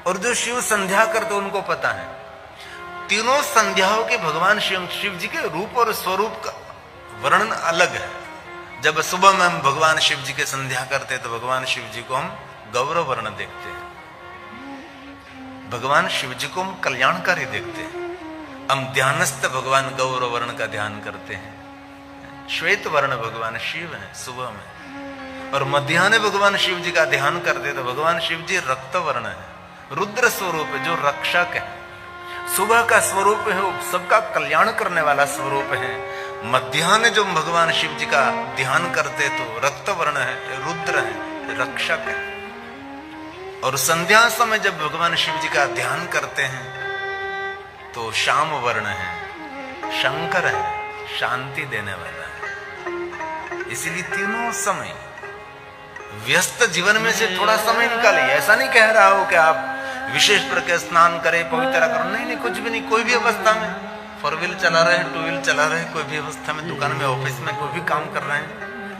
और जो शिव संध्या करते उनको पता है तीनों संध्याओं के भगवान शिव जी के रूप और स्वरूप का वर्णन अलग है। जब सुबह में हम भगवान शिव जी के संध्या करते हैं तो भगवान शिव जी को हम गौरव वर्ण देखते हैं, भगवान शिव जी को हम कल्याणकारी देखते हैं। हम ध्यानस्थ भगवान गौरव वर्ण का ध्यान करते हैं। श्वेत वर्ण भगवान शिव है सुबह में, और मध्याह्न भगवान शिव जी का ध्यान करते तो भगवान शिव जी रक्त वर्ण है, रुद्र स्वरूप है जो रक्षक है। सुबह का स्वरूप है वो सबका कल्याण करने वाला स्वरूप है। मध्याह्न जो भगवान शिव जी का ध्यान करते तो रक्त वर्ण है, रुद्र है, रक्षक है। और संध्या समय जब भगवान शिव जी का ध्यान करते हैं तो श्याम वर्ण है, शंकर है, शांति देने वाला है। इसलिए तीनों समय व्यस्त जीवन में से थोड़ा समय निकालिए। ऐसा नहीं कह रहा हो कि आप विशेष प्रकार स्नान करें, पवित्र करो, नहीं, कुछ भी नहीं। कोई भी अवस्था में, फोर व्हील चला रहे हैं, टू व्हील चला रहे हैं, कोई भी अवस्था में, दुकान में, ऑफिस में, कोई भी काम कर रहे हैं,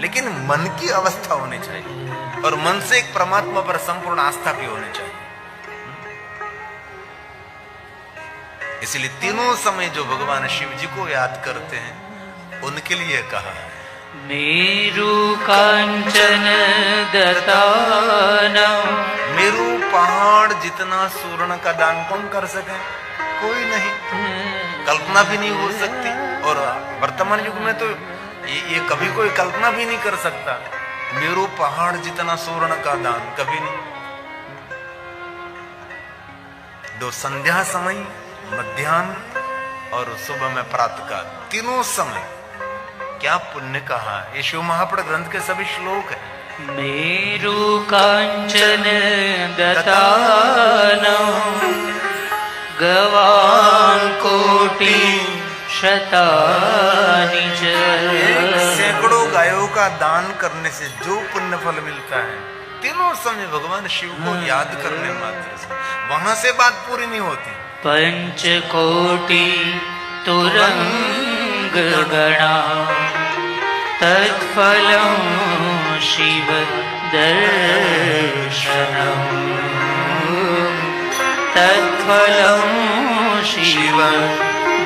लेकिन मन की अवस्था होनी चाहिए और मन से एक परमात्मा पर संपूर्ण आस्था भी होनी चाहिए। इसलिए तीनों समय जो भगवान शिव जी को याद करते हैं उनके लिए कहा है मेरु कांचन दतानम। मेरु पहाड़ जितना स्वर्ण का दान कौन कर सके? कोई नहीं, कल्पना भी नहीं हो सकती। और वर्तमान युग में तो ये कभी कोई कल्पना भी नहीं कर सकता। मेरु पहाड़ जितना स्वर्ण का दान कभी नहीं। दो संध्या समय, मध्याह्न और सुबह में प्रातः काल, तीनों समय क्या पुण्य कहा। ये शिव महापुराण ग्रंथ के सभी श्लोक है। मेरु कांचन दतानम गवां कोटि शतानि च। सैकड़ों गायों का दान करने से जो पुण्य फल मिलता है, तीनों समय भगवान शिव को याद करने मात्र से, वहां से बात पूरी नहीं होती। पंचकोटि तुरंग गणा तत्फलं शिव दर्शनम। तत्फलं शिव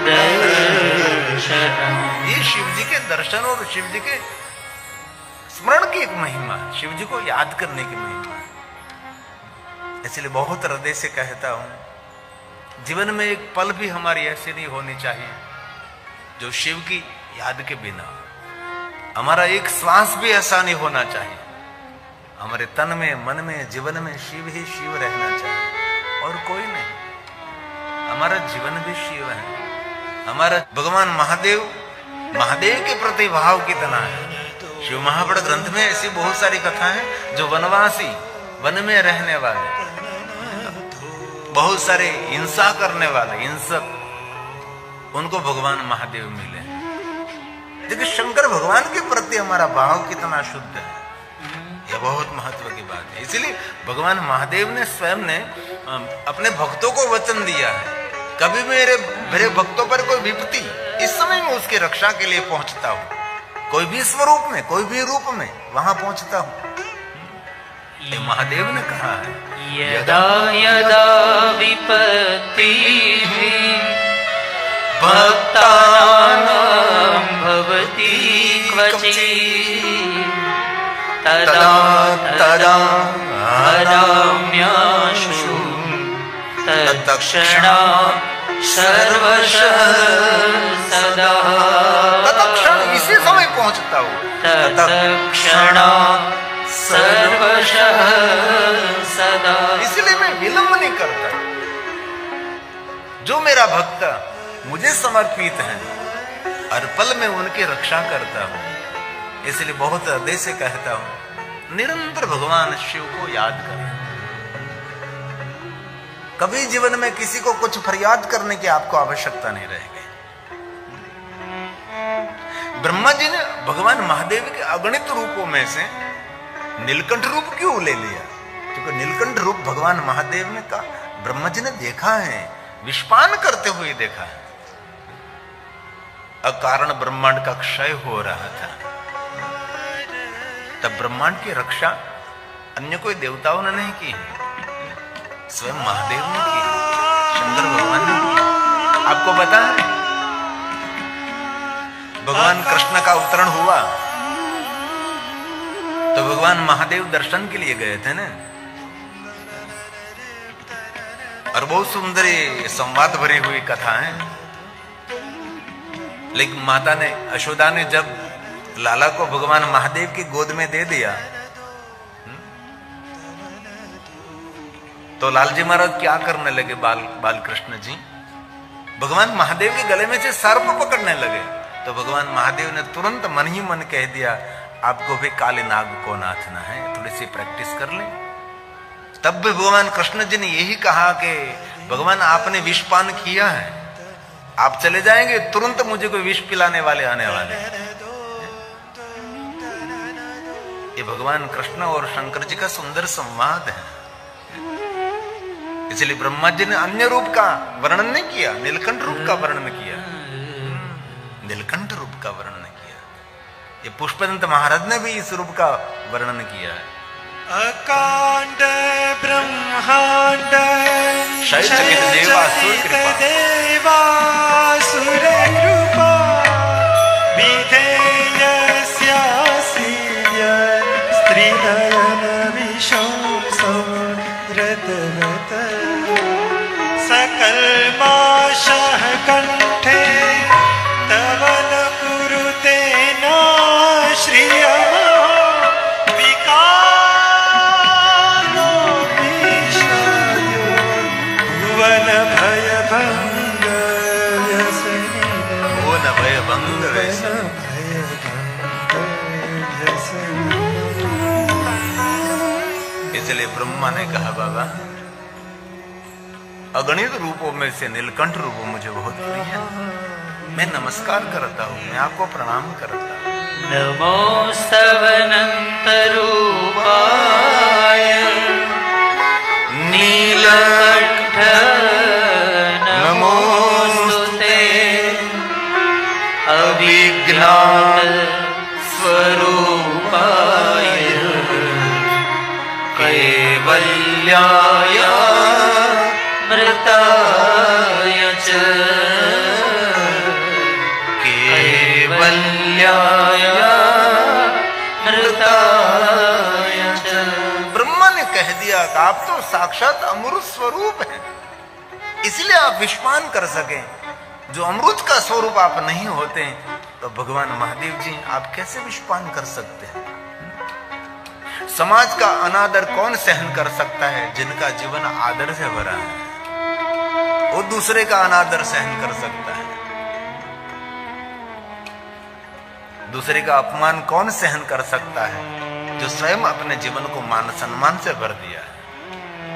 दर्शनम। ये शिव जी के दर्शन और शिव जी के स्मरण की एक महिमा, शिव जी को याद करने की महिमा। इसलिए बहुत हृदय से कहता हूं, जीवन में एक पल भी हमारी ऐसी नहीं होनी चाहिए जो शिव की याद के बिना। हमारा एक श्वास भी ऐसा नहीं होना चाहिए। हमारे तन में, मन में, जीवन में शिव ही शिव रहना चाहिए और कोई नहीं। हमारा जीवन भी शिव है। हमारा भगवान महादेव के प्रति भाव कितना है। शिव महापुराण ग्रंथ में ऐसी बहुत सारी कथा है जो वनवासी, वन में रहने वाले, बहुत सारे हिंसा करने वाले हिंसक, उनको भगवान महादेव मिले। देखिए शंकर भगवान के प्रति हमारा भाव कितना शुद्ध है, यह बहुत महत्व की बात है। इसलिए भगवान महादेव ने स्वयं ने अपने भक्तों को वचन दिया है, कभी मेरे भक्तों पर कोई विपत्ति, इस समय मैं उसकी रक्षा के लिए पहुंचता हूं। कोई भी स्वरूप में, कोई भी रूप में वहां पहुंचता हूं। ये महादेव ने कहा है, यदा यदा विपत्तिः भक्तानां भवति क्वचित् तदा तदा हराम्याशु तत्क्षणात् सर्वशः सदा। तत्क्षण इसी समय पहुंचता हूं। तत्क्षणात् सर्वशः सदा। इसलिए मैं विलंब नहीं करता। जो मेरा भक्त मुझे समर्पित है, हर पल में उनकी रक्षा करता हूं। इसलिए बहुत हृदय से कहता हूं, निरंतर भगवान शिव को याद करें। कभी जीवन में किसी को कुछ फरियाद करने की आपको आवश्यकता नहीं रहेगी। ब्रह्मा जी ने भगवान महादेव के अगणित रूपों में से नीलकंठ रूप क्यों ले लिया? क्योंकि नीलकंठ रूप भगवान महादेव ने कहा, ब्रह्मा जी ने देखा है, विषपान करते हुए देखा है। अकारण ब्रह्मांड का क्षय हो रहा था, तब ब्रह्मांड की रक्षा अन्य कोई देवताओं ने नहीं की है, स्वयं महादेव ने की, शंकर भगवान ने की। आपको पता है भगवान कृष्ण का अवतरण हुआ तो भगवान महादेव दर्शन के लिए गए थे ना, और बहुत सुंदर संवाद भरी हुई कथा है। लेकिन माता ने, यशोदा ने जब लाला को भगवान महादेव की गोद में दे दिया तो लालजी महाराज क्या करने लगे? बाल कृष्ण जी भगवान महादेव के गले में से सर्प पकड़ने लगे। तो भगवान महादेव ने तुरंत मन ही मन कह दिया, आपको भी काले नाग को नाचना है, थोड़ी सी प्रैक्टिस कर लें। तब भी भगवान कृष्ण जी ने यही कहा कि भगवान आपने विषपान किया है, आप चले जाएंगे तुरंत मुझे कोई विष पिलाने वाले आने वाले। ये भगवान कृष्ण और शंकर जी का सुंदर संवाद है। इसलिए ब्रह्मा जी ने अन्य रूप का वर्णन नहीं किया, नीलकंठ रूप का वर्णन किया, नीलकंठ रूप का वर्णन किया। ये पुष्पदंत महाराज ने भी इस रूप का वर्णन किया है। अकांड ब्रह्मांड शैलचकित देवासुर कृपा विधेयस्यास्य स्त्रीनयन विशंसरत सकलमाशः कंठे तव न कुरुते नाश्रियः इसलिए ब्रह्मा ने कहा, बाबा अगणित रूपों में से नीलकंठ रूप मुझे बहुत प्रिय है, मैं नमस्कार करता हूँ, मैं आपको प्रणाम करता हूँ। नमोस्तवनंत रूपाय नीलकंठ नमोस्तुते अविज्ञान स्वरूपाय कैवल्याय मृताय च कैवल्याय मृताय च। ब्रह्मा ने कह दिया कि आप तो साक्षात अमृत स्वरूप हैं, इसलिए आप विषपान कर सके। जो अमृत का स्वरूप आप नहीं होते तो भगवान महादेव जी आप कैसे विषपान कर सकते हैं? समाज का अनादर कौन सहन कर सकता है? जिनका जीवन आदर से भरा है वो दूसरे का अनादर सहन कर सकता है। दूसरे का अपमान कौन सहन कर सकता है? जो स्वयं अपने जीवन को मान सम्मान से भर दिया है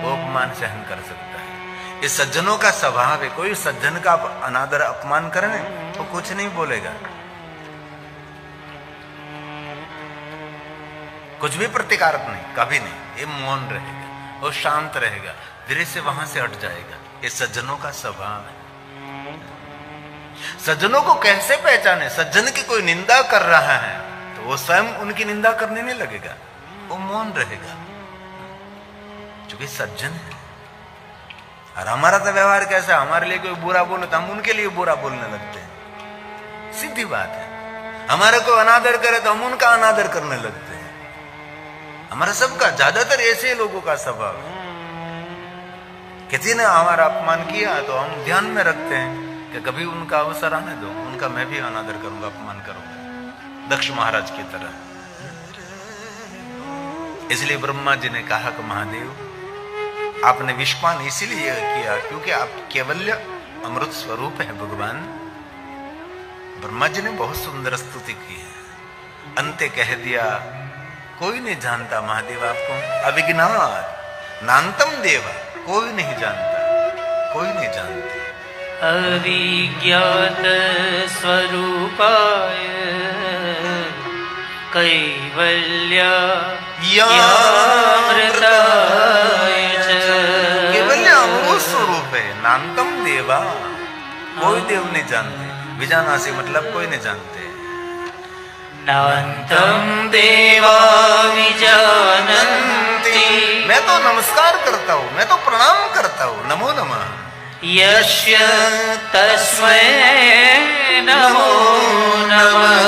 वो अपमान सहन कर सकता है। ये सज्जनों का स्वभाव है। कोई सज्जन का अनादर अपमान करे तो कुछ नहीं बोलेगा, कुछ भी प्रतिकारक नहीं, कभी नहीं। ये मौन रहेगा, वो शांत रहेगा, धीरे से वहां से हट जाएगा। ये सज्जनों का स्वभाव है। सज्जनों को कैसे पहचाने? सज्जन की कोई निंदा कर रहा है तो वो स्वयं उनकी निंदा करने नहीं लगेगा, वो मौन रहेगा, क्योंकि सज्जन है। और हमारा तो व्यवहार कैसा, हमारे लिए कोई बुरा बोले तो हम उनके लिए बुरा बोलने लगते हैं, सीधी बात है। हमारा कोई अनादर करे तो हम उनका अनादर करने लगते हैं। हमारा सबका, ज्यादातर ऐसे लोगों का स्वभाव है। किसी ने हमारा अपमान किया तो हम ध्यान में रखते हैं कि कभी उनका अवसर आने दो, उनका मैं भी अनादर करूंगा, अपमान करूंगा, दक्ष महाराज की तरह। इसलिए ब्रह्मा जी ने कहा कि महादेव आपने विषपान इसीलिए किया क्योंकि आप केवल्य अमृत स्वरूप है भगवान। ब्रह्मा जी ने बहुत सुंदर स्तुति की है। अंते कह दिया, कोई नहीं जानता महादेव आपको, अविज्ञात नान्तम देव, कोई नहीं जानता, कोई नहीं जानते। अविज्ञात स्वरूपाय कैवल्यामृताय च। केवल्य अमृत स्वरूप है, नान्तम देवा, कोई देव नहीं जानते। विजानासी मतलब कोई नहीं जानते। नान्तं देवा विजानन्ति, मैं तो नमस्कार करता हूँ, मैं तो प्रणाम यस्य तस्मै नमो नमः।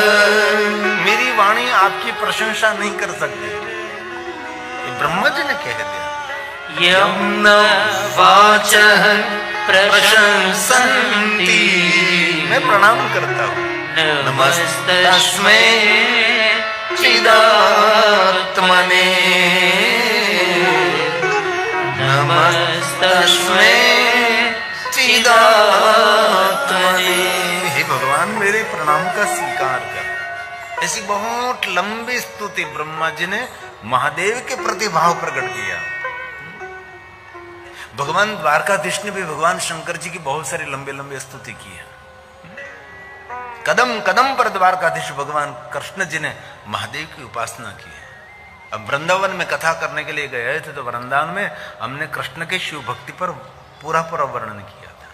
मेरी वाणी आपकी प्रशंसा नहीं कर सकती, ये ब्रह्मा जी ने कह दिया। यं न वाचः प्रशंसन्ति, मैं प्रणाम करता हूँ। नमस्तस्मै चिदात्मने, नमस्तस्मै चिदात्मने। हे भगवान, मेरे प्रणाम का स्वीकार कर। ऐसी बहुत लंबी स्तुति ब्रह्मा जी ने महादेव के प्रति भाव प्रकट किया। भगवान द्वारकाधीश ने भी भगवान शंकर जी की बहुत सारी लंबे लंबे स्तुति की है। कदम कदम पर द्वारकाधीश भगवान कृष्ण जी ने महादेव की उपासना की है। अब वृंदावन में कथा करने के लिए गए थे तो वृंदावन में हमने कृष्ण के शिव भक्ति पर पूरा वर्णन किया था।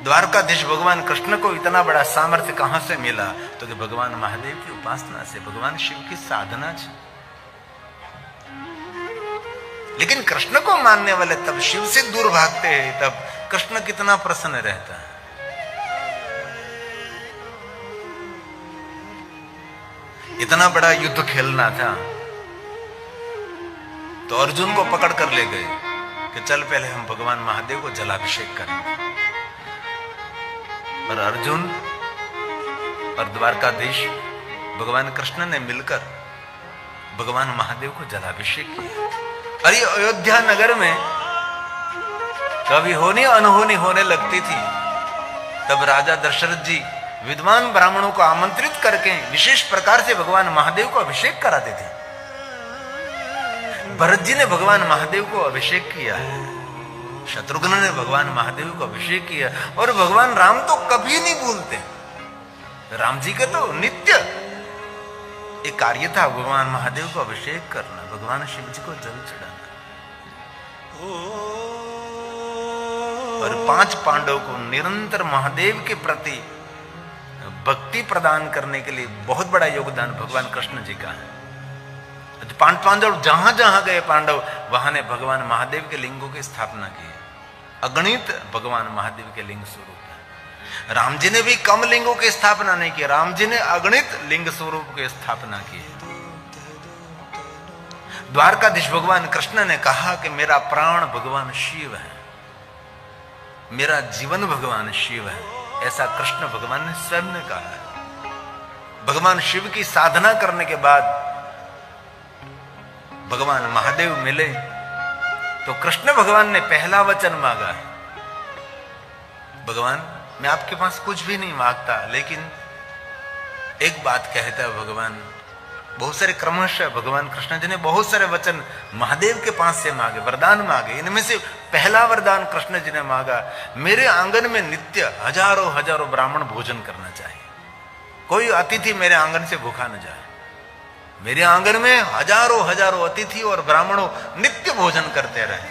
द्वारकाधीश भगवान कृष्ण को इतना बड़ा सामर्थ्य कहां से मिला, तो कि भगवान महादेव की उपासना से, भगवान शिव की साधना से। लेकिन कृष्ण को मानने वाले तब शिव से दूर भागते हैं, तब कृष्ण कितना प्रसन्न रहता है। इतना बड़ा युद्ध खेलना था तो अर्जुन को पकड़ कर ले गए कि चल पहले हम भगवान महादेव को जलाभिषेक करेंगे। और अर्जुन और द्वारकाधीश भगवान कृष्ण ने मिलकर भगवान महादेव को जलाभिषेक किया। और ये अयोध्या नगर में कभी होनी अनहोनी होने लगती थी, तब राजा दशरथ जी विद्वान ब्राह्मणों को आमंत्रित करके विशेष प्रकार से भगवान महादेव को अभिषेक कराते थे। भरत जी ने भगवान महादेव को अभिषेक किया है, शत्रुघ्न ने भगवान महादेव को अभिषेक किया, और भगवान राम तो कभी नहीं भूलते। राम जी का तो नित्य एक कार्य था भगवान महादेव को अभिषेक करना, भगवान शिव जी को जल चढ़ाना। और 5 पांडवों को निरंतर महादेव के प्रति भक्ति प्रदान करने के लिए बहुत बड़ा योगदान भगवान कृष्ण जी का है। पांडव जहां जहां गए पांडव, वहां ने भगवान महादेव के लिंगों की स्थापना की। अगणित भगवान महादेव के लिंग स्वरूप है। राम जी ने भी कम लिंगों की स्थापना नहीं की, राम जी ने अगणित लिंग स्वरूप की स्थापना की। द्वारकाधीश भगवान कृष्ण ने कहा कि मेरा प्राण भगवान शिव है, मेरा जीवन भगवान शिव है, ऐसा कृष्ण भगवान ने स्वयं ने कहा है। भगवान शिव की साधना करने के बाद भगवान महादेव मिले तो कृष्ण भगवान ने पहला वचन मांगा, भगवान मैं आपके पास कुछ भी नहीं मांगता, लेकिन एक बात कहता है भगवान। बहुत सारे क्रमशः भगवान कृष्ण जी ने बहुत सारे वचन महादेव के पास से मांगे, वरदान मांगे। इनमें से पहला वरदान कृष्ण जी ने मांगा, मेरे आंगन में नित्य हजारों हजारों ब्राह्मण भोजन करना चाहिए, कोई अतिथि मेरे आंगन से भूखा न जाए। मेरे आंगन में हजारों हजारों अतिथि और ब्राह्मणों नित्य भोजन करते रहे।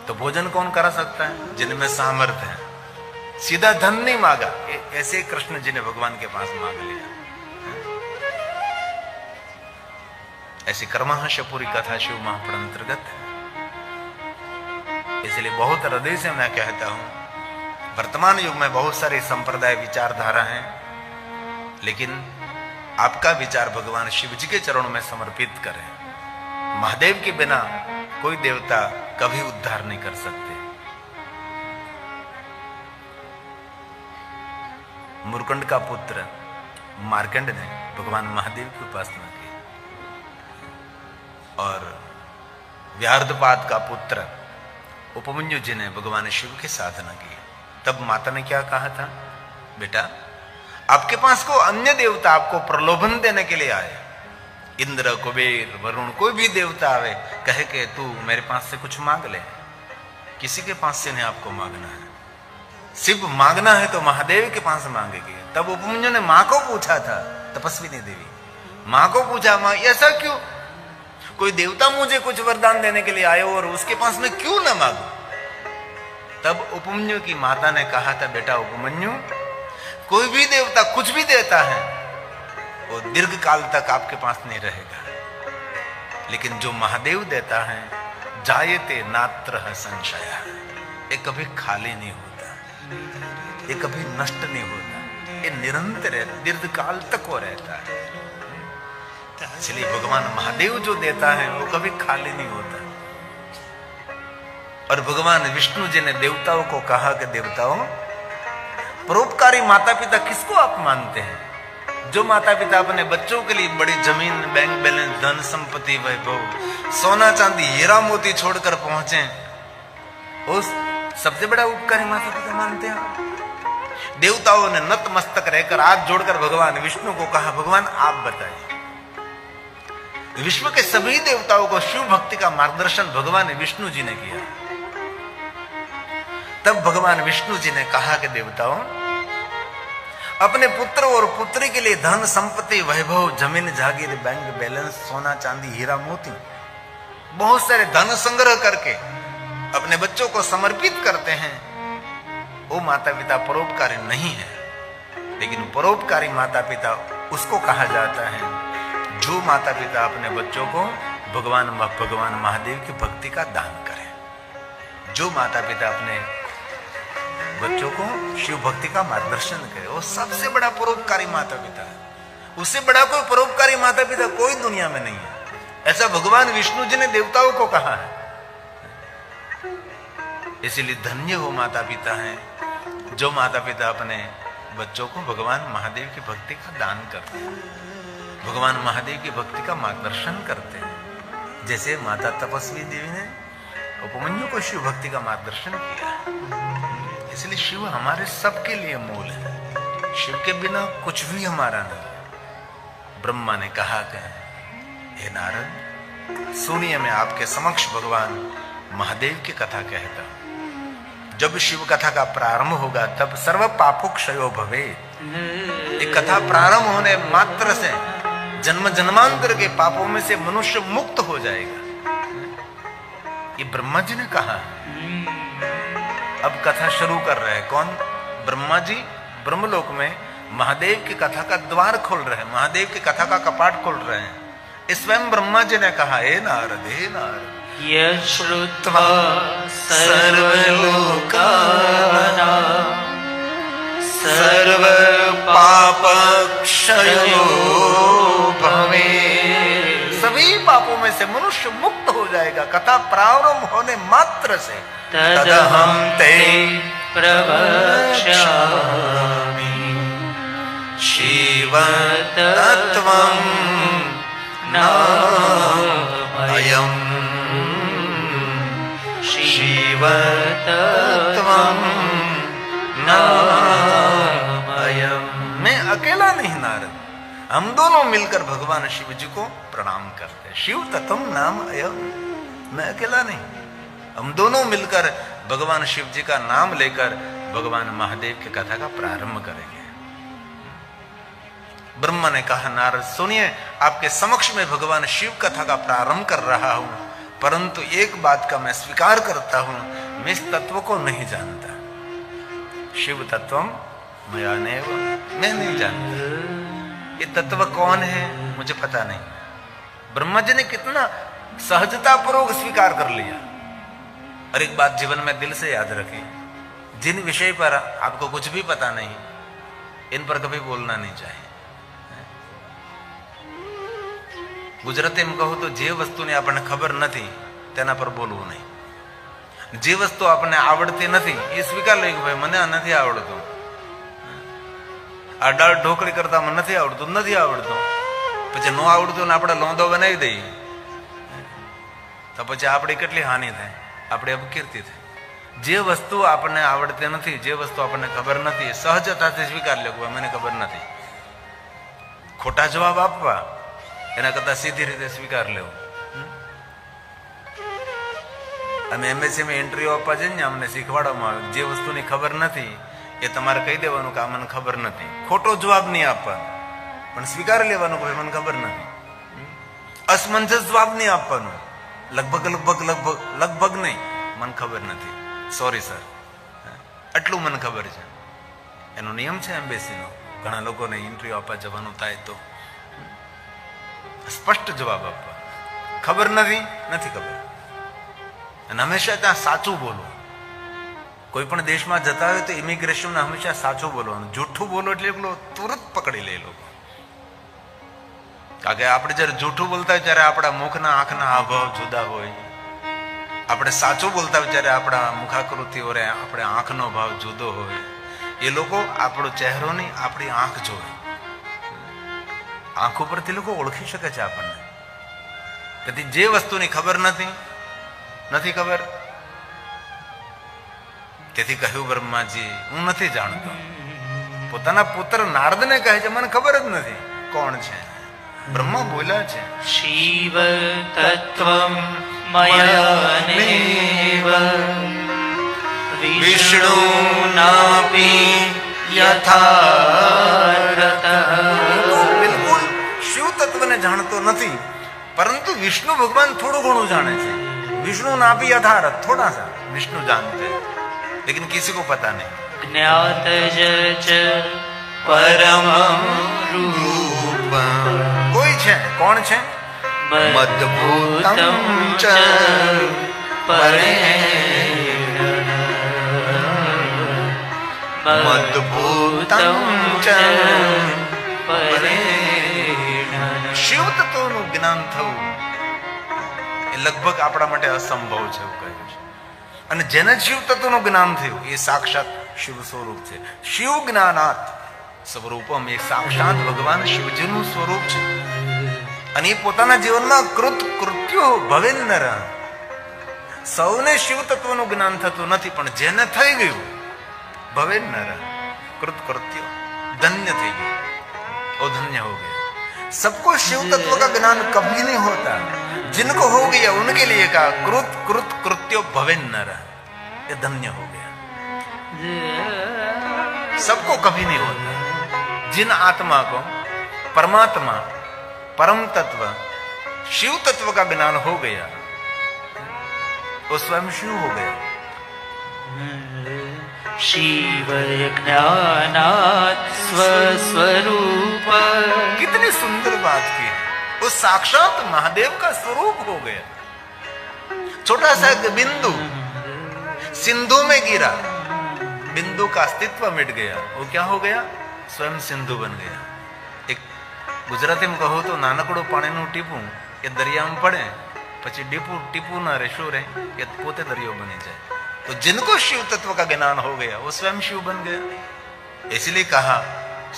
तो भोजन कौन करा सकता है? जिनमें सामर्थ्य है। सीधा धन नहीं मांगा, ऐसे कृष्ण जी ने भगवान के पास मांग लिया। ऐसी कर्मश पूरी कथा शिव महापुर अंतर्गत है। इसलिए बहुत हृदय से मैं कहता हूं, वर्तमान युग में बहुत सारे संप्रदाय विचारधारा हैं, लेकिन आपका विचार भगवान शिव जी के चरणों में समर्पित करें। महादेव के बिना कोई देवता कभी उद्धार नहीं कर सकते। मुरकंड का पुत्र मार्कंड ने भगवान महादेव की उपासना की, और व्यार्धपात का पुत्र उपमन्यु जी ने भगवान शिव की साधना की। तब माता ने क्या कहा था, बेटा आपके पास को अन्य देवता आपको प्रलोभन देने के लिए आए, इंद्र कुबेर वरुण कोई भी देवता आवे, कहे कि तू मेरे पास से कुछ मांग ले, किसी के पास से नहीं आपको मांगना है, सिर्फ मांगना है तो महादेव के पास मांगेगी। तब उपमन्यु ने मां को पूछा था, तपस्विनी देवी मां को पूछा, मां ऐसा क्यों, कोई देवता मुझे कुछ वरदान देने के लिए आए और उसके पास में क्यों ना मांगू। तब उपमन्यु की माता ने कहा था, बेटा उपमन्यु कोई भी देवता कुछ भी देता है वो दीर्घ काल तक आपके पास नहीं रहेगा, लेकिन जो महादेव देता है जायते नात्र संशय, ये कभी खाली नहीं होता, ये कभी नष्ट नहीं होता, ये निरंतर है, दीर्घ काल तक वो रहता है। इसलिए भगवान महादेव जो देता है वो कभी खाली नहीं होता। और भगवान विष्णु जी ने देवताओं को कहा कि देवताओं, परोपकारी माता पिता किसको आप मानते हैं? जो माता पिता अपने बच्चों के लिए बड़ी जमीन, बैंक बैलेंस, धन संपत्ति, वैभव, सोना चांदी, हीरा मोती छोड़कर पहुंचे, उस सबसे बड़ा उपकारी माता पिता मानते हैं। देवताओं ने नतमस्तक रहकर हाथ जोड़कर भगवान विष्णु को कहा, भगवान आप बताइए। विश्व के सभी देवताओं को शिव भक्ति का मार्गदर्शन भगवान विष्णु जी ने किया। तब भगवान विष्णु जी ने कहा कि देवताओं, अपने पुत्र और पुत्री के लिए धन संपत्ति, वैभव, जमीन जागीर, बैंक बैलेंस, सोना चांदी, हीरा मोती, बहुत सारे धन संग्रह करके अपने बच्चों को समर्पित करते हैं। वो माता पिता परोपकारी नहीं है। लेकिन परोपकारी माता पिता उसको कहा जाता है जो माता पिता अपने बच्चों को भगवान महादेव की भक्ति का दान करें। जो माता पिता अपने बच्चों को शिव भक्ति का मार्गदर्शन करे, वो सबसे बड़ा परोपकारी माता पिता है। उससे बड़ा कोई परोपकारी माता पिता कोई दुनिया में नहीं है। ऐसा भगवान विष्णु जी ने देवताओं को कहा है। इसलिए धन्य वो माता पिता हैं जो माता पिता अपने बच्चों को भगवान महादेव की भक्ति का दान करते हैं, भगवान महादेव की भक्ति का मार्गदर्शन करते हैं। जैसे माता तपस्वी देवी ने उपमन्यु को शिव भक्ति का मार्गदर्शन किया। इसलिए शिव हमारे सबके लिए मूल है। शिव के बिना कुछ भी हमारा नहीं। ब्रह्मा ने कहा कि हे नारद, सुनिए मैं आपके समक्ष भगवान महादेव की कथा कहता हूं। जब शिव कथा का प्रारंभ होगा तब सर्व पापों क्षयो भवे। ये कथा प्रारंभ होने मात्र से जन्म जन्मांतर के पापों में से मनुष्य मुक्त हो जाएगा। ये ब्रह्मा जी ने कहा। अब कथा शुरू कर रहे हैं कौन? ब्रह्मा जी ब्रह्मलोक में महादेव की कथा का द्वार खोल रहे हैं, महादेव की कथा का कपाट खोल रहे हैं। इस स्वयं ब्रह्मा जी ने कहा, हे नारद, हे नारद, यश्रुत्वा सर्वलोकानां सर्वपापक्षयो भवेत्। सभी पापों में से मनुष्य मुक्त हो जाएगा कथा प्रारंभ होने मात्र से। तदहं ते प्रवक्ष्यामि शिवतत्त्वं नामयम्। शिवतत्त्वं नामयम्। मैं अकेला नहीं नारद, हम दोनों मिलकर भगवान शिव जी को प्रणाम करते हैं। शिव तत्वम नाम अयम। मैं अकेला नहीं, हम दोनों मिलकर भगवान शिव जी का नाम लेकर भगवान महादेव की कथा का प्रारंभ करेंगे। ब्रह्मा ने कहा, नारद सुनिए, आपके समक्ष में भगवान शिव कथा का प्रारंभ कर रहा हूं, परंतु एक बात का मैं स्वीकार करता हूं, मैं इस तत्व को नहीं जानता। शिव तत्वम मया नैव, मैं नहीं जानता ये तत्व कौन है, मुझे पता नहीं। ब्रह्मा जी ने कितना सहजता पूर्वक स्वीकार कर लिया। और एक बात जीवन में दिल से याद रखें, जिन विषय पर आपको कुछ भी पता नहीं, इन पर कभी बोलना नहीं चाहिए। गुजराती में कहूं तो जे वस्तु ने आपने खबर नहीं तेना पर बोलવું नहीं। જે વસ્તુ આપણને આવડતી નથી એ સ્વીકાર લે કે ભાઈ મને આ નથી આવડતું, આ દાળ ઢોકળી કરતા મને નથી આવડતું, નથી આવડતું, પછી નો આવડતું ને આપણે લોંદો બનાવી દઈએ તો પછી આપણી કેટલી હાનિ થાય, આપણે અપકીર્તિ થાય। જે વસ્તુ આપણને આવડતી નથી, જે વસ્તુ આપણને ખબર નથી, સહજતાથી સ્વીકાર લે કે મને ખબર નથી। ખોટા જવાબ આપવા એના કરતા સીધી રીતે સ્વીકાર લેવો। અમે એમએસસી में इंटरव्यू આપવા જઈએ ને અમને શીખવાડવામાં આવે જે વસ્તુની ખબર નથી એ તમારે કહી દેવાનું કે આ મને ખબર નથી। ખોટો જવાબ નહીં આપવાનો પણ સ્વીકાર લેવાનું કે મને ખબર નથી। અસમંજસ જવાબ નહીં આપવાનો, લગભગ લગભગ લગભગ લગભગ નહીં, મને ખબર નથી, સોરી સર, આટલું મને ખબર છે। એનો નિયમ છે એમ્બેસીનો। ઘણા લોકોને ઇન્ટરવ્યુ આપવા જવાનું થાય તો સ્પષ્ટ જવાબ આપવા, ખબર નથી, નથી ખબર, અને હંમેશા ત્યાં સાચું બોલવું। કોઈ પણ દેશમાં જતા હોય તો ઇમિગ્રેશનમાં હંમેશા સાચું બોલવાનું, જૂઠું બોલો એટલે એકલો તુરંત પકડી લે લોકો. કારણ કે આપણે જયારે જૂઠું બોલતા હોય ત્યારે આપણા મુખના આંખના હાવભાવ જુદા હોય, આપણે સાચું બોલતા હોય ત્યારે આપણા મુખાકૃતિઓ રે આપણે આંખનો ભાવ જુદો હોય. એ લોકો આપણો ચહેરો નહીં આપણી આંખ જોવે, આંખ ઉપરથી લોકો ઓળખી શકે છે આપણને. તેથી જે વસ્તુની ખબર નથી ખબર, તેથી કહ્યું બ્રહ્માજી હું નથી જાણતો. પોતાના પુત્ર નારદને કહે છે મને ખબર જ નથી કોણ છે. બ્રહ્મા બોલ્યા છે શિવ તત્વમ મયાનેવ વિષ્ણુ નાપી યથારતઃ. બિલકુલ શિવ તત્વને જાણતો નથી, પરંતુ વિષ્ણુ ભગવાન થોડું ઘણું જાણે છે. विष्णु ना भी यथारथ थोड़ा सा विष्णु जानते हैं, लेकिन किसी को पता नहीं. ज्ञात च परम रूप कोई है, कौन है? मद्भूतम च परेण मद्भूतम च परेण. शिव तत्वનું જ્ઞાન થવું એ લગભગ આપણા માટે અસંભવ છે એવું કહ્યું છે. અને જેને શિવ તત્વનું જ્ઞાન થયું એ સાક્ષાત શિવ સ્વરૂપ છે. શિવ જ્ઞાનાત સ્વરૂપમ, એ સાક્ષાત ભગવાન શિવજીનું સ્વરૂપ છે. અને એ પોતાના જીવનમાં કૃત્યો ભવેન્નર. સૌને શિવ તત્વનું જ્ઞાન થતું નથી, પણ જેને થઈ ગયું भवेन्नर कृत्य धन्य थे, वो धन्य हो गए. सबको शिव तत्व का ज्ञान कभी नहीं होता, जिनको हो गया उनके लिए कहा कृत्यो भवेन्नर, ये धन्य हो गया. सबको कभी नहीं होता. जिन आत्मा को परमात्मा परम तत्व शिव तत्व का ज्ञान हो गया वो स्वयं शिव हो गया. शिव ज्ञानात् स्वस्वरूप. कितनी सुंदर बात की, वो साक्षात महादेव का स्वरूप हो गया. छोटा सा बिंदु सिंधु में गिरा, बिंदु का अस्तित्व मिट गया, वो क्या हो गया? स्वयं सिंधु बन गया. एक गुजराती में कहो तो नानकड़ो पाણીનું ટીપું એ દરિયામાં પડે પછી ટીપું ના રે શું રે એ પોતે દરિયો બની જાય. तो जिनको शिव तत्व का ज्ञान हो गया वो स्वयं शिव बन गया. इसलिए कहा,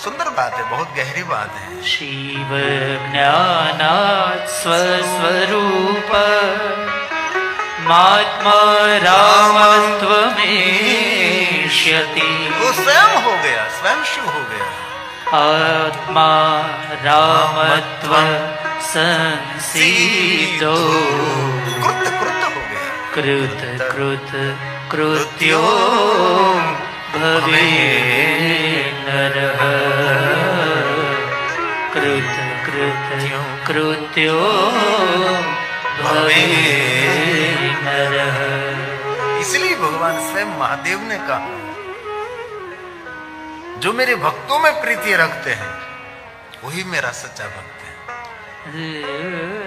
सुंदर बात है, बहुत गहरी बात है. शिव ज्ञानात् स्वस्वरूप महात्मा रामत्वमेष्यति. वो स्वयं हो गया, स्वयं शिव हो गया. आत्मा रामत्व संसीतो. कृत हो गया. कृत कृत कृत्यो भवेन्नरः. कृत कृत कृत्यो भवेन्नरः. इसलिए भगवान स्वयं महादेव ने कहा, जो मेरे भक्तों में प्रीति रखते हैं वही मेरा सच्चा भक्त है.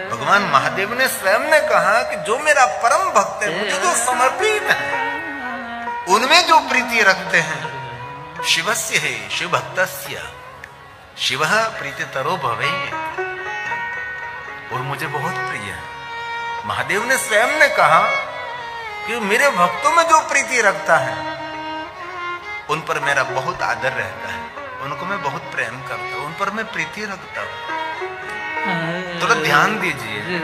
भगवान महादेव ने स्वयं ने कहा कि जो मेरा परम भक्त है, मुझे जो समर्पित है, उनमें जो प्रीति रखते हैं शिवस्य है, शिव भक्तस्य शिव प्रीतितरो भवे, और मुझे बहुत प्रिय है. महादेव ने स्वयं ने कहा कि मेरे भक्तों में जो प्रीति रखता है उन पर मेरा बहुत आदर रहता है, उनको मैं बहुत प्रेम करता हूं, उन पर मैं प्रीति रखता हूं. थोड़ा ध्यान दीजिए,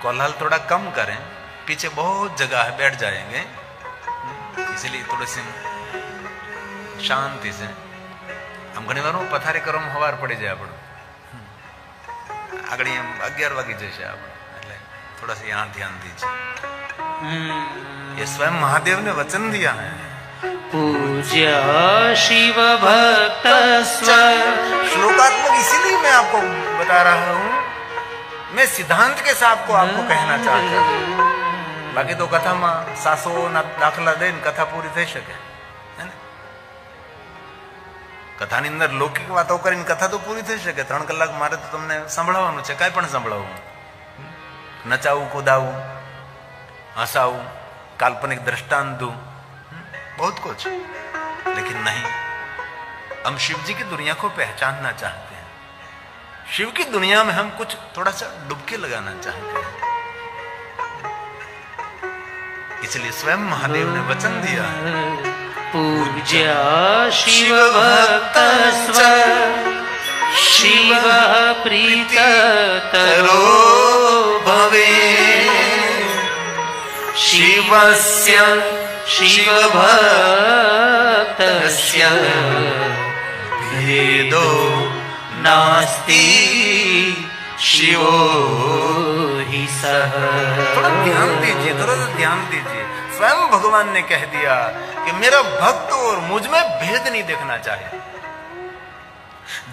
कोलाहल थोड़ा कम करें, पीछे बहुत जगह है, बैठ जाएंगे, इसलिए थोड़ी सी शांति से. हम घणी વાર પથારી કરવામાં હવાર પડી જાય આપણું, આગળ 11 વાગી જશે આપણે, એટલે થોડા सा यहाँ ध्यान दीजिए. ये स्वयं महादेव ने वचन दिया है. पूज्य शिव भक्त स्व. श्लोकात्मक इसीलिए मैं आपको बता रहा हूं, मैं सिद्धांत के साथ आपको कहना चाहता हूं. बाकी तो कथा में सासो ना दाखला दे कथा पूरी થઈ શકે, कथा ની અંદર લૌકિક વાતો કરીને કથા તો પૂરી થઈ શકે. 3 કલાક મારે તો તમને સંભળાવવાનું છે, કાઈ પણ સંભળાવવું, નચાવું, કુદાવું, હસાવું, કાલ્પનિક દ્રષ્ટાંત દઉં, बहुत कुछ, लेकिन नहीं, हम शिव जी की दुनिया को पहचानना चाहते हैं। शिव की दुनिया में हम कुछ थोड़ा सा डुबकी लगाना चाहते हैं। इसलिए स्वयं महादेव ने वचन दिया, पूज्य शिव भक्त स्व शिव प्रीततरो भवे शिवस्य शिव भक्तस्य भेदो नास्ति शिवो हि सः। थोड़ा ध्यान दीजिए, थोड़ा सा ध्यान दीजिए। स्वयं भगवान ने कह दिया कि मेरा भक्त और मुझ में भेद नहीं देखना चाहिए।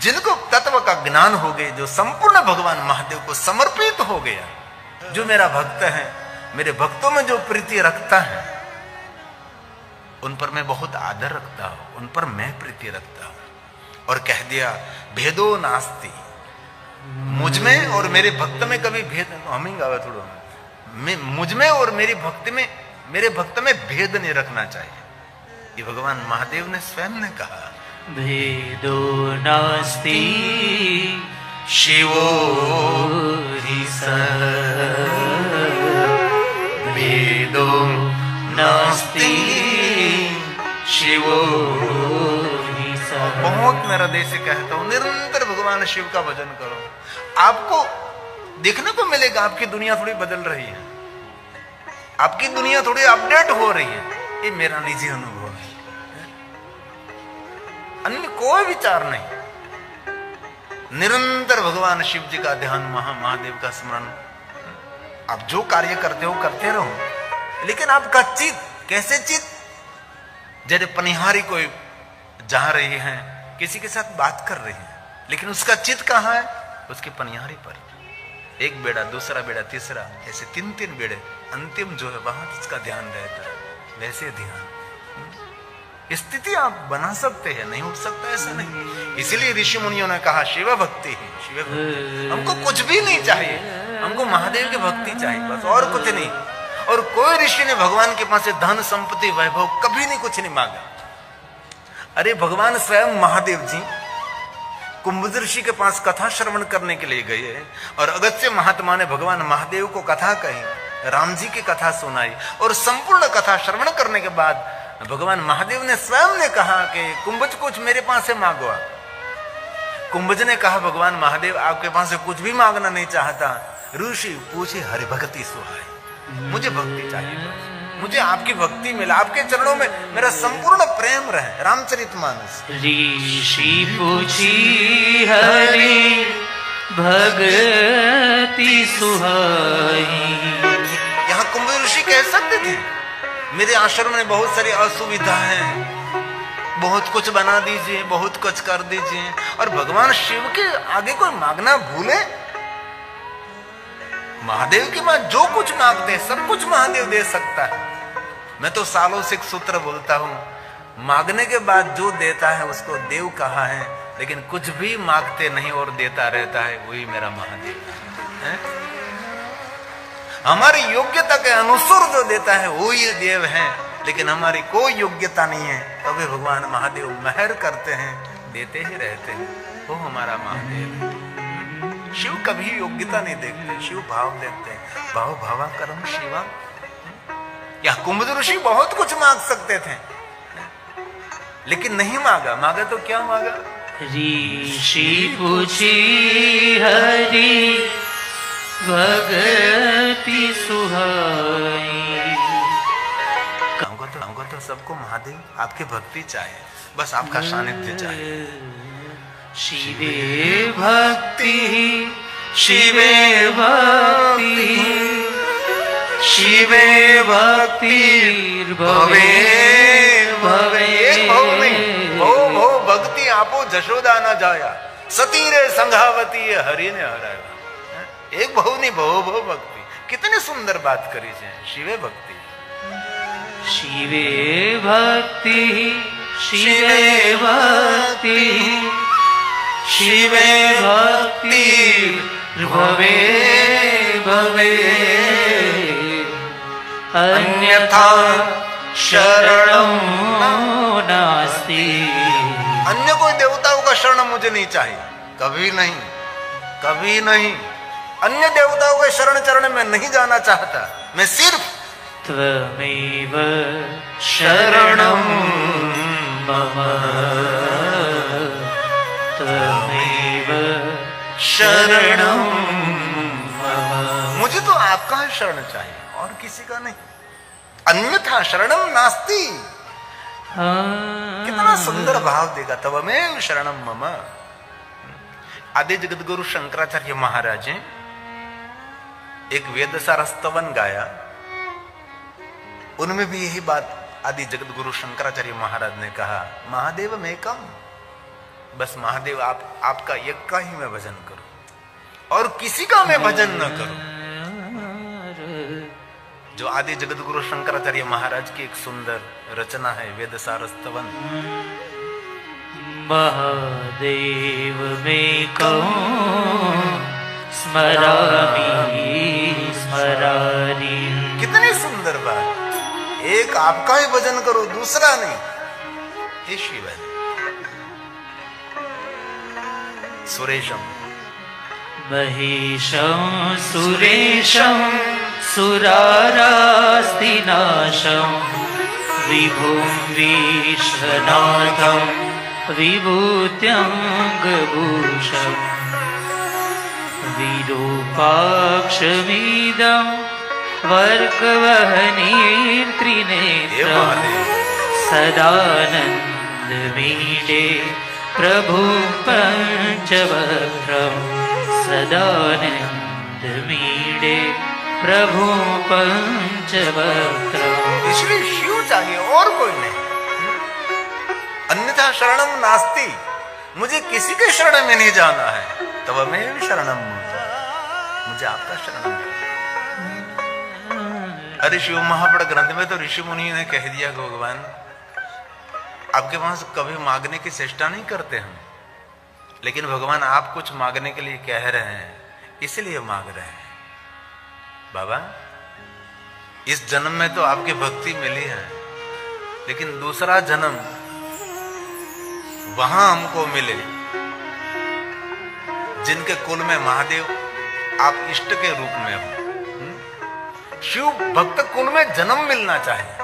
जिनको तत्व का ज्ञान हो गए, जो संपूर्ण भगवान महादेव को समर्पित हो गया, जो मेरा भक्त है, मेरे भक्तों में जो प्रीति रखता है, उन पर मैं बहुत आदर रखता हूं, उन पर मैं प्रीति रखता हूं। और कह दिया भेदो नास्ति, मुझ में और मेरे भक्त में कभी भेद, हम ही गावे थोड़ा, मुझ में और मेरी भक्ति में, मेरे भक्त में भेद नहीं रखना चाहिए। ये भगवान महादेव ने स्वयं ने कहा, भेदो नास्ति शिवो हि सः। भेदो नास्ति शिवो हि सः। बहुत मैं हृदय से कहता हूं, निरंतर भगवान शिव का भजन करो। आपको देखने को मिलेगा आपकी दुनिया थोड़ी बदल रही है, आपकी दुनिया थोड़ी अपडेट हो रही है। ये मेरा निजी अनुभव है, अन्य कोई विचार नहीं। निरंतर भगवान शिव जी का ध्यान, महादेव का स्मरण, आप जो कार्य करते हो करते रहो, लेकिन आपका चित्त कैसे चित्त, जैसे पनिहारी कोई जा रही है, किसी के साथ बात कर रही है, लेकिन उसका चित्त कहां है, उसकी पनिहारी पर। एक बेड़ा, दूसरा बेड़ा, तीसरा, ऐसे तीन तीन बेड़े, अंतिम जो है वहां उसका ध्यान रहता है। वैसे ध्यान स्थिति आप बना सकते हैं, नहीं उठ सकता ऐसा नहीं। इसीलिए ऋषि मुनियों ने कहा शिव भक्ति ही, शिव भक्ति। हमको कुछ भी नहीं चाहिए, हमको महादेव की भक्ति चाहिए बस, और कुछ नहीं। और कोई ऋषि ने भगवान के पास से धन संपत्ति वैभव कभी नहीं, कुछ नहीं मांगा। अरे भगवान स्वयं महादेव जी कुंभ ऋषि के पास कथा श्रवण करने के लिए गए, और अगस्त्य महात्मा ने भगवान महादेव को कथा कही, राम जी की कथा सुनाई, और संपूर्ण कथा श्रवण करने के बाद भगवान महादेव ने स्वयं ने कहा कि कुंभज कुछ मेरे पास से मांगो। कुंभज ने कहा भगवान महादेव आपके पास से कुछ भी मांगना नहीं चाहता, ऋषि पूछे हरि भक्ति सुहाई, मुझे भक्ति चाहिए, मुझे आपकी भक्ति मिला, आपके चरणों में मेरा संपूर्ण प्रेम रहे। रामचरितमानस। ऋषि पूछी हरि भक्ति सुहाई। यहाँ कुंभ ऋषि कह सकते थे मेरे आश्रम में बहुत सारी असुविधा है, बहुत कुछ बना दीजिए, बहुत कुछ कर दीजिए, और भगवान शिव के आगे कोई मांगना भूले। महादेव की मां जो कुछ मांगते हैं सब कुछ महादेव दे सकता है। मैं तो सालों से एक सूत्र बोलता हूं, मांगने के बाद जो देता है उसको देव कहा है, लेकिन कुछ भी मांगते नहीं और देता रहता है, वही मेरा महादेव है। हमारी योग्यता के अनुसार जो देता है वो ये देव है, लेकिन हमारी कोई योग्यता नहीं है, तभी तो भगवान महादेव मेहर करते हैं, देते ही रहते हैं, वो हमारा महादेव है। शिव कभी योग्यता नहीं देखते, शिव भाव देखते हैं। भाव भावा कर्म शिवा। या कुंभ ऋषि बहुत कुछ मांग सकते थे, लेकिन नहीं मांगा। मांगा तो क्या मांगा? ऋषि पूछी हरि भक्ति सुहाई। हमको तो सबको महादेव आपकी भक्ति चाहिए, बस आपका सानिध्य चाहिए। शिवे भक्ति शिवे भक्ति शिवे भक्ति भवे भवे। भो भक्ति आपो जशोदा न जाया, सती रे संघावती हरि ने हराया। एक बहु नहीं बहु बहु भक्ति। कितनी सुंदर बात करी है। शिवे भक्ति शिवे भक्ति शिवे भक्ति शिवे भक्ति भवे भवे। अन्यथा शरणं नास्ति। अन्य कोई देवताओं का शरण मुझे नहीं चाहिए, कभी नहीं, कभी नहीं। अन्य देवताओं के शरण चरण में नहीं जाना चाहता, मैं सिर्फ त्वमेव शरणं मम, त्वमेव शरणं मम। मुझे तो आपका ही शरण चाहिए और किसी का नहीं। अन्यथा शरणम नास्ति। कितना सुंदर भाव देगा, तवमेव शरणम मम। आदि जगत गुरु शंकराचार्य महाराज ने एक वेदसार स्तवन गाया, उनमें भी यही बात आदि जगत गुरु शंकराचार्य महाराज ने कहा, महादेव में कम, बस महादेव आपका एक का ही मैं भजन करूं और किसी का मैं भजन न करूं। जो आदि जगत गुरु शंकराचार्य महाराज की एक सुंदर रचना है वेदसार स्तवन। महादेव में कौन स्मरामि स्मरामि। कितनी सुंदर बात, एक आपका ही भजन करो, दूसरा नहीं। हे शिव सुरेशम महेशं सुरेशं सुरारास्तिनाशं विभुं विश्वनाथं विभूत्यङ्गभूषं विरूपाक्षमिदं वर्कवहनीर्त्रिनेत्रं सदानन्दमीडे प्रभु पंचवक्त्रं, सदानन्दमीडे प्रभु पंचवक्त्रं। इसलिए शिव चाहिए और कोई नहीं। अन्यथा शरणम नास्ति, मुझे किसी के शरण में नहीं जाना है। तवमेव शरणम, मुझे आपका शरण है। अरे शिव महापड़ ग्रंथ में तो ऋषि मुनि ने कह दिया कि भगवान आपके पास कभी मांगने की चेष्टा नहीं करते हम, लेकिन भगवान आप कुछ मांगने के लिए कह रहे हैं, इसलिए मांग रहे हैं। बाबा इस जन्म में तो आपकी भक्ति मिली है, लेकिन दूसरा जन्म वहां हमको मिले जिनके कुल में महादेव आप इष्ट के रूप में हो। शिव भक्त कुल में जन्म मिलना चाहिए।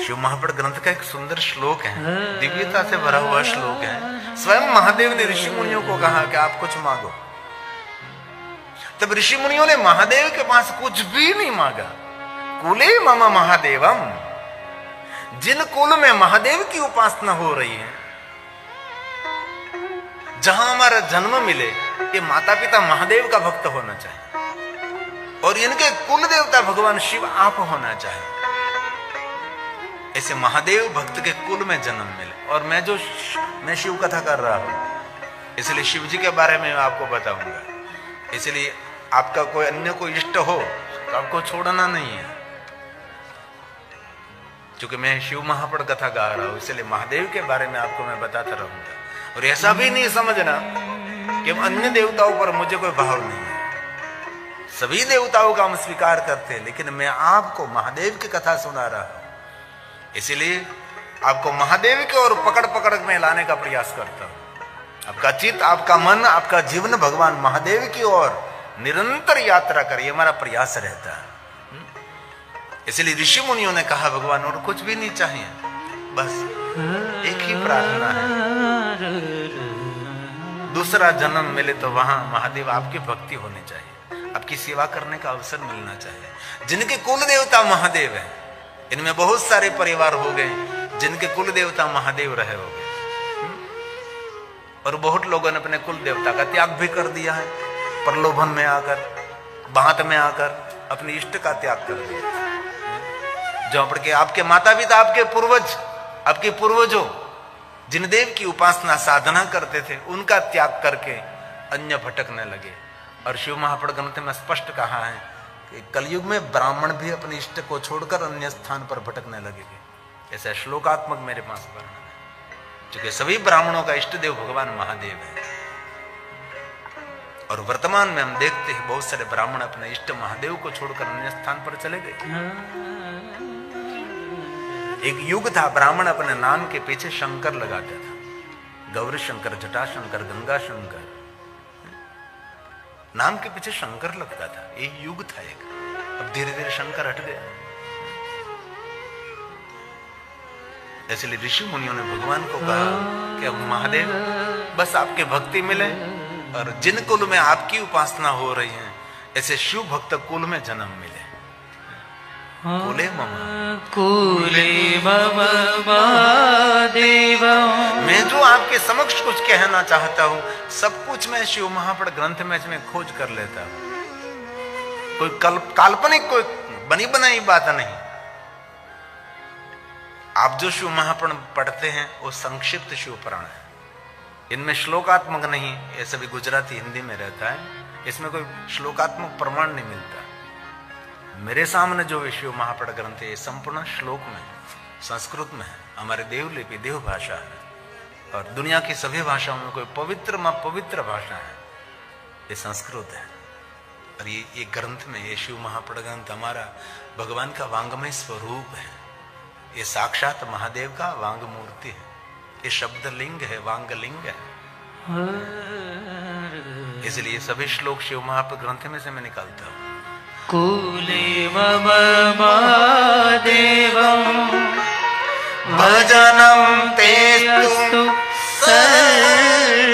शिव महापड़ ग्रंथ का एक सुंदर श्लोक है, दिव्यता से भरा हुआ श्लोक है। स्वयं महादेव ने ऋषि मुनियों को कहा कि आप कुछ मांगो। तब ऋषि मुनियों ने महादेव के पास कुछ भी नहीं मांगा। कुले मम महादेवम, जिन कुल में महादेव की उपासना हो रही है, जहां हमारा जन्म मिले, ये माता पिता महादेव का भक्त होना चाहिए और इनके कुल देवता भगवान शिव आप होना चाहिए। ऐसे महादेव भक्त के कुल में जन्म मिले। और मैं शिव कथा कर रहा हूं, इसलिए शिव जी के बारे में आपको बताऊंगा। इसलिए आपका कोई अन्य कोई इष्ट हो तो आपको छोड़ना नहीं है। क्योंकि मैं शिव महापड़ कथा गा रहा हूं, इसलिए महादेव के बारे में आपको मैं बताता रहूंगा। और ऐसा भी नहीं समझना कि अन्य देवताओं पर मुझे कोई भाव नहीं है। सभी देवताओं का हम स्वीकार करते हैं, लेकिन मैं आपको महादेव की कथा सुना रहा हूं, इसलिए आपको महादेव की ओर पकड़ पकड़ में लाने का प्रयास करता हूं। आपका चित्त, आपका मन, आपका जीवन भगवान महादेव की ओर निरंतर यात्रा करे, हमारा प्रयास रहता है। इसलिए ऋषि मुनियों ने कहा भगवान और कुछ भी नहीं चाहिए, बस एक ही प्रार्थना है, दूसरा जन्म मिले तो वहां महादेव आपकी भक्ति होनी चाहिए, आपकी सेवा करने का अवसर मिलना चाहिए। जिनके कुल देवता महादेव है, इनमें बहुत सारे परिवार हो गए जिनके कुल देवता महादेव रहे हो गए, और बहुत लोगों ने अपने कुल देवता का त्याग भी कर दिया है। प्रलोभन में आकर, बात में आकर अपने इष्ट का त्याग कर दिया। जो आपके आपके माता पिता, आपके पूर्वज, आपके पूर्वजों जिन देव की उपासना साधना करते थे, उनका त्याग करके अन्य भटकने लगे। और शिव महापड़ ग्रंथ में स्पष्ट कहा है कि कलयुग में ब्राह्मण भी अपने इष्ट को छोड़कर अन्य स्थान पर भटकने लगेंगे। ऐसा श्लोकात्मक मेरे पास वर्णन है, क्योंकि सभी ब्राह्मणों का इष्ट देव भगवान महादेव है। और वर्तमान में हम देखते हैं बहुत सारे ब्राह्मण अपने इष्ट महादेव को छोड़कर अन्य स्थान पर चले गए। एक युग था, ब्राह्मण अपने नाम के पीछे शंकर लगाता था, गौरी शंकर, जटा शंकर, गंगा शंकर, नाम के पीछे शंकर लगता था। एक युग था एक। अब धीरे धीरे शंकर हट गया। इसलिए ऋषि मुनियों ने भगवान को कहा कि अब महादेव बस आपके भक्ति मिले और जिन कुल में आपकी उपासना हो रही है ऐसे शिव भक्त कुल में जन्म मिले। कुले मम महादेव। मैं जो आपके समक्ष कुछ कहना चाहता हूं सब कुछ मैं शिव महापड़ ग्रंथ में इसमें खोज कर लेता हूं। कोई काल्पनिक कोई बनी बनाई बात नहीं। आप जो शिव महापुराण पढ़ते हैं वो संक्षिप्त शिव पुराण है, इनमें श्लोकात्मक नहीं। ये सभी गुजराती हिंदी में रहता है, इसमें कोई श्लोकात्मक प्रमाण नहीं मिलता। मेरे सामने जो शिव महापुराण ग्रंथ है ये संपूर्ण श्लोक में संस्कृत में है, हमारे देवलिपि देव भाषा है और दुनिया की सभी भाषाओं में कोई पवित्र पवित्र भाषा है ये संस्कृत है। और ये ग्रंथ में ये शिव महापुराण ग्रंथ हमारा भगवान का वांगमय स्वरूप है। ये साक्षात महादेव का वांग मूर्ति है, ये शब्द लिंग है, वांग लिंग है। इसलिए सभी श्लोक शिव महापुराण ग्रंथ में से मैं निकालता हूं। कुले मम महादेवं भजनम तेस्तु सर्वदा।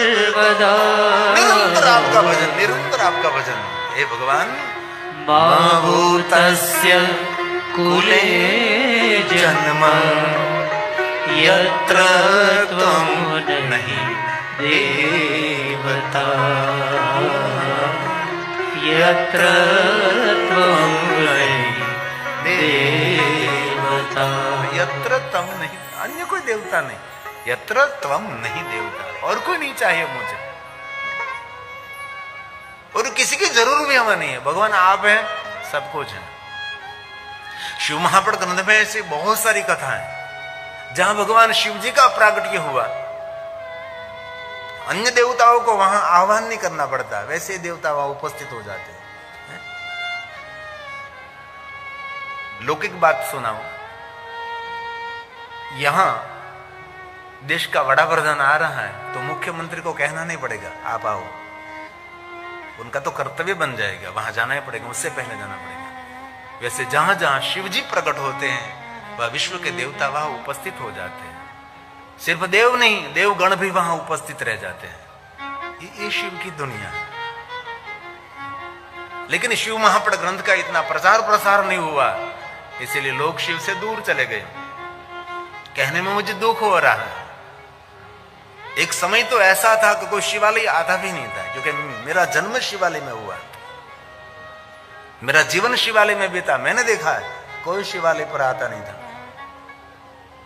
निरंतर आपका भजन, निरंतर आपका भजन। हे भगवान, माभूतस्य कुले जन्म यत्र त्वं नहीं देवता, यत्र त्वं नहीं देवता। यत्र तम नहीं, अन्य कोई देवता नहीं, यत्र त्वम नहीं देवता, और कोई नहीं चाहिए मुझे और किसी की जरूर भी हमें नहीं है। भगवान आप हैं, सब कुछ है। शिव महापुराण ग्रंथ में ऐसी बहुत सारी कथाएं जहां भगवान शिव जी का प्रागट्य हुआ। अन्य देवताओं को वहां आह्वान नहीं करना पड़ता, वैसे देवता वहां उपस्थित हो जाते हैं। लौकिक बात सुनाओ, यहां देश का बड़ा प्रधान आ रहा है तो मुख्यमंत्री को कहना नहीं पड़ेगा आप आओ, उनका तो कर्तव्य बन जाएगा, वहां जाना ही पड़ेगा, उससे पहले जाना पड़ेगा। वैसे जहां जहां शिव जी प्रकट होते हैं वह विश्व के देवता वहां उपस्थित हो जाते हैं। सिर्फ देव नहीं, देवगण भी वहां उपस्थित रह जाते हैं। ये शिव की दुनिया है। लेकिन शिव महापुराण ग्रंथ का इतना प्रचार प्रसार नहीं हुआ, इसीलिए लोग शिव से दूर चले गए। कहने में मुझे दुख हो रहा है। एक समय तो ऐसा था कि कोई शिवालय आता भी नहीं था, क्योंकि मेरा जन्म शिवालय में हुआ, मेरा जीवन शिवालय में बीता। मैंने देखा है कोई शिवालय पर आता नहीं था,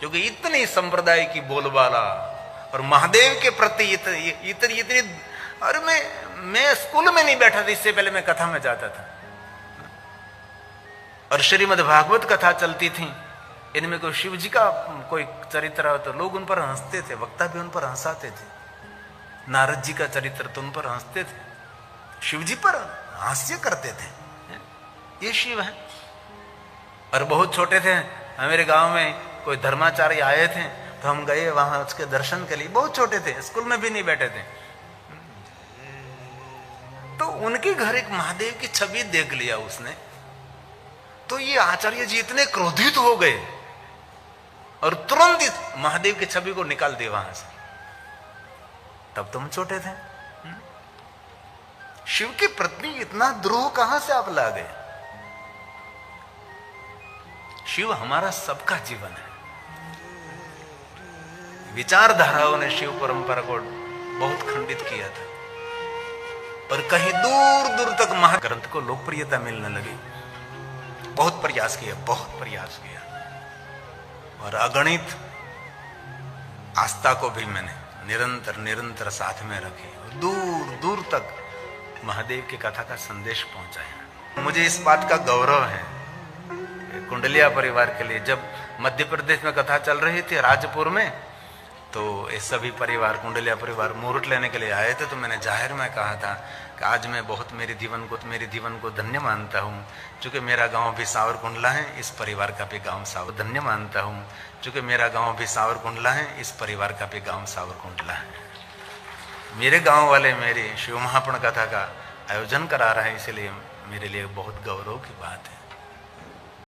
क्योंकि इतनी संप्रदाय की बोलबाला और महादेव के प्रति इतनी। और मैं स्कूल में नहीं बैठा था, इससे पहले मैं कथा में जाता था और श्रीमद् भागवत कथा चलती थी। इनमें कोई शिव जी का कोई चरित्र हो तो लोग उन पर हंसते थे, वक्ता भी उन पर हंसाते थे। नारद जी का चरित्र तो उन पर हंसते थे, शिव जी पर हास्य करते थे। ये शिव है। और बहुत छोटे थे, मेरे गांव में कोई धर्माचार्य आए थे तो हम गए वहां उसके दर्शन के लिए। बहुत छोटे थे, स्कूल में भी नहीं बैठे थे, तो उनके घर एक महादेव की छवि देख लिया उसने। तो ये आचार्य जी इतने क्रोधित हो गए और तुरंत इस महादेव की छवि को निकाल दिया वहां से। तब तुम छोटे थे। शिव के प्रति इतना द्रोह कहां से आप ला गए? शिव हमारा सबका जीवन है। विचारधाराओं ने शिव परंपरा को बहुत खंडित किया था, पर कहीं दूर दूर तक महाग्रंथ को लोकप्रियता मिलने लगी। बहुत प्रयास किया, बहुत प्रयास किया, और अगणित आस्था को भी मैंने निरंतर निरंतर साथ में रखी और दूर दूर तक महादेव की कथा का संदेश पहुंचाया। मुझे इस बात का गौरव है कुंडलिया परिवार के लिए। जब मध्य प्रदेश में कथा चल रही थी राजपुर में, तो ये सभी परिवार कुंडलिया परिवार मुहूर्त लेने के लिए आए थे। तो मैंने जाहिर में कहा था कि आज मैं बहुत मेरे जीवन को धन्य मानता हूँ, चूँकि मेरा गांव भी सावरकुंडला है, इस परिवार का भी गांव सावर धन्य मानता हूँ, चूँकि मेरा गांव भी सावरकुंडला है, इस परिवार का भी गांव सावरकुंडला है। मेरे गांव वाले मेरी शिव महापुण कथा का आयोजन करा रहे हैं, इसलिए मेरे लिए बहुत गौरव की बात है।